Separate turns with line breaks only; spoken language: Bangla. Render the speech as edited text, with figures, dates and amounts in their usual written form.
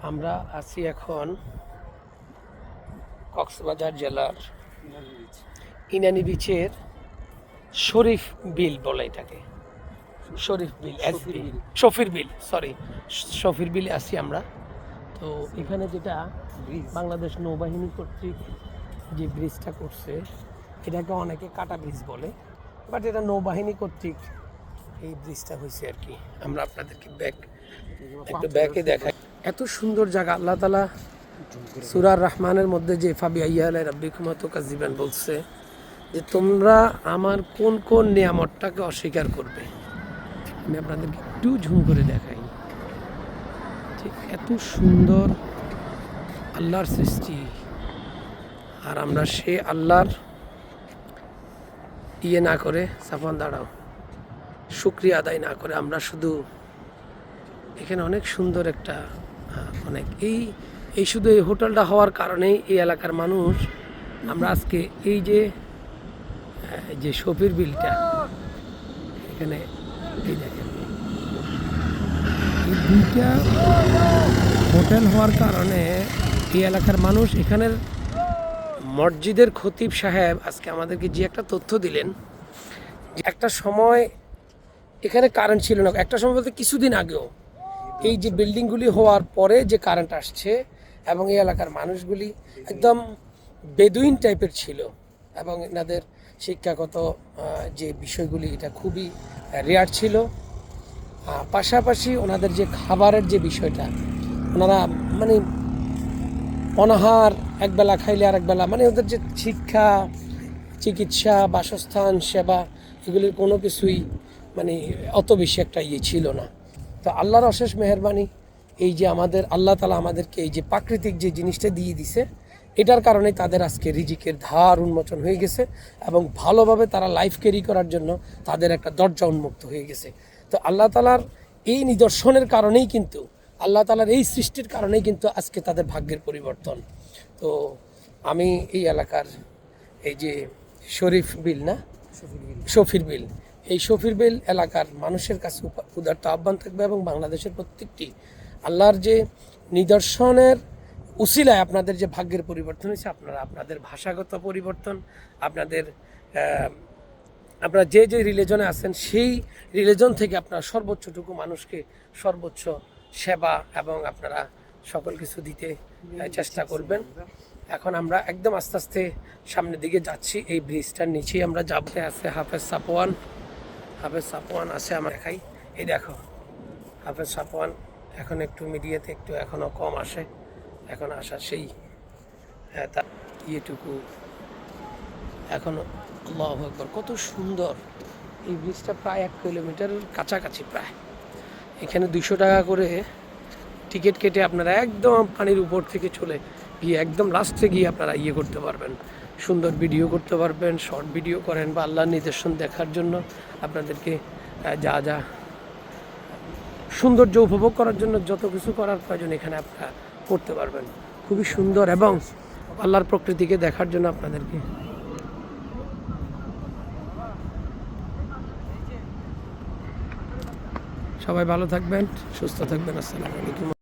আমরা আছি এখন কক্সবাজার জেলার ইনানি বিচের শরীফ বিল বলে এটাকে। শরীফ বিল, শফির বিল, সরি, শফির বিলে আছি আমরা। তো এখানে যেটা বাংলাদেশ নৌবাহিনী কর্তৃক যে ব্রিজটা করছে এটাকে অনেকে কাটা ব্রিজ বলে, বাট এটা নৌবাহিনী কর্তৃক এই ব্রিজটা হয়েছে আর কি। আমরা আপনাদেরকে একটু ব্যাকে দেখাই। এত সুন্দর জায়গা আল্লাহ তাআলা সূরা রহমানের মধ্যে যে ফাবিআইয়ি আলা রাব্বিকুমা তুকাজ্জিবান বলছে যে তোমরা আমার কোন কোন নিয়ামতটাকে অস্বীকার করবে। আমি আপনাদেরকে একটু ঝুম করে দেখাই। ঠিক এত সুন্দর আল্লাহর সৃষ্টি, আর আমরা সে আল্লাহর ইয়ে না করে, সাফান দাঁড়াও, শুকরিয়া আদায় না করে আমরা শুধু এখানে অনেক সুন্দর একটা অনেক এই শুধু এই হোটেলটা হওয়ার কারণেই এই এলাকার মানুষ আমরা আজকে এই যে শফির বিলটা এখানে এই দেখেন, এই দুইটা হোটেল হওয়ার কারণে এই এলাকার মানুষ, এখানের মসজিদের খতিব সাহেব আজকে আমাদেরকে যে একটা তথ্য দিলেন যে একটা সময় এখানে কারেন্ট ছিল না, একটা সময় বলতে কিছুদিন আগেও এই যে বিল্ডিংগুলি হওয়ার পরে যে কারেন্ট আসছে এবং এই এলাকার মানুষগুলি একদম বেদুইন টাইপের ছিল এবং এনাদের শিক্ষাগত যে বিষয়গুলি এটা খুবই রেয়ার ছিল। পাশাপাশি ওনাদের যে খাবারের যে বিষয়টা, ওনারা মানে অনাহার, একবেলা খাইলে আর একবেলা, মানে ওদের যে শিক্ষা, চিকিৎসা, বাসস্থান, সেবা, এগুলির কোনো কিছুই মানে অত বেশি একটা ইয়ে ছিল না। তো আল্লাহর অশেষ মেহেরবানি, এই যে আমাদের আল্লাহ তাআলা আমাদেরকে এই যে প্রাকৃতিক যে জিনিসটা দিয়ে দিছে, এটার কারণে তাদের আজকে রিজিকের ধার উন্মোচন হয়ে গেছে এবং ভালোভাবে তারা লাইফ ক্যারি করার জন্য তাদের একটা দরজা উন্মুক্ত হয়ে গেছে। তো আল্লাহ তাআলার এই নিদর্শনের কারণেই কিন্তু, আল্লাহ তাআলার এই সৃষ্টির কারণেই কিন্তু আজকে তাদের ভাগ্যের পরিবর্তন। তো আমি এই এলাকার এই যে শরীফ বিল না, শফির বিল, এই শফির বিল এলাকার মানুষের কাছে উদারত আহ্বান থাকবে এবং বাংলাদেশের প্রত্যেকটি আল্লাহর যে নিদর্শনের উসিলায় আপনাদের যে ভাগ্যের পরিবর্তন হয়েছে, আপনারা আপনাদের ভাষাগত পরিবর্তন, আপনারা যে রিলিজনে আছেন সেই রিলিজন থেকে আপনারা সর্বোচ্চটুকু মানুষকে সর্বোচ্চ সেবা এবং আপনারা সকল কিছু দিতে চেষ্টা করবেন। এখন আমরা একদম আস্তে আস্তে সামনের দিকে যাচ্ছি। এই ব্রিজটার নিচেই আমরা যাবতে আছে হাফেজ সাপওয়ান আছে, আমরা দেখাই। এই দেখো হাফেজ সাপওয়ান এখন একটু মিডিয়াতে একটু এখনও কম আসে, এখন আসা সেই তার ইয়েটুকু এখনও। আল্লাহু আকবার, কত সুন্দর এই ব্রিজটা, প্রায় 1 কিলোমিটারের কাছাকাছি প্রায়। এখানে 200 টাকা করে টিকিট কেটে আপনারা একদম পানির উপর থেকে চলে গিয়ে একদম লাস্টে গিয়ে আপনারা ইয়ে করতে পারবেন, সুন্দর ভিডিও করতে পারবেন, শর্ট ভিডিও করেন বা আল্লাহর নিদর্শন দেখার জন্য আপনাদেরকে যা সৌন্দর্য উপভোগ করার জন্য যত কিছু করার প্রয়োজন এখানে আপনারা করতে পারবেন। খুবই সুন্দর এবং আল্লাহর প্রকৃতিকে দেখার জন্য আপনাদেরকে। সবাই ভালো থাকবেন, সুস্থ থাকবেন। আসসালামু আলাইকুম।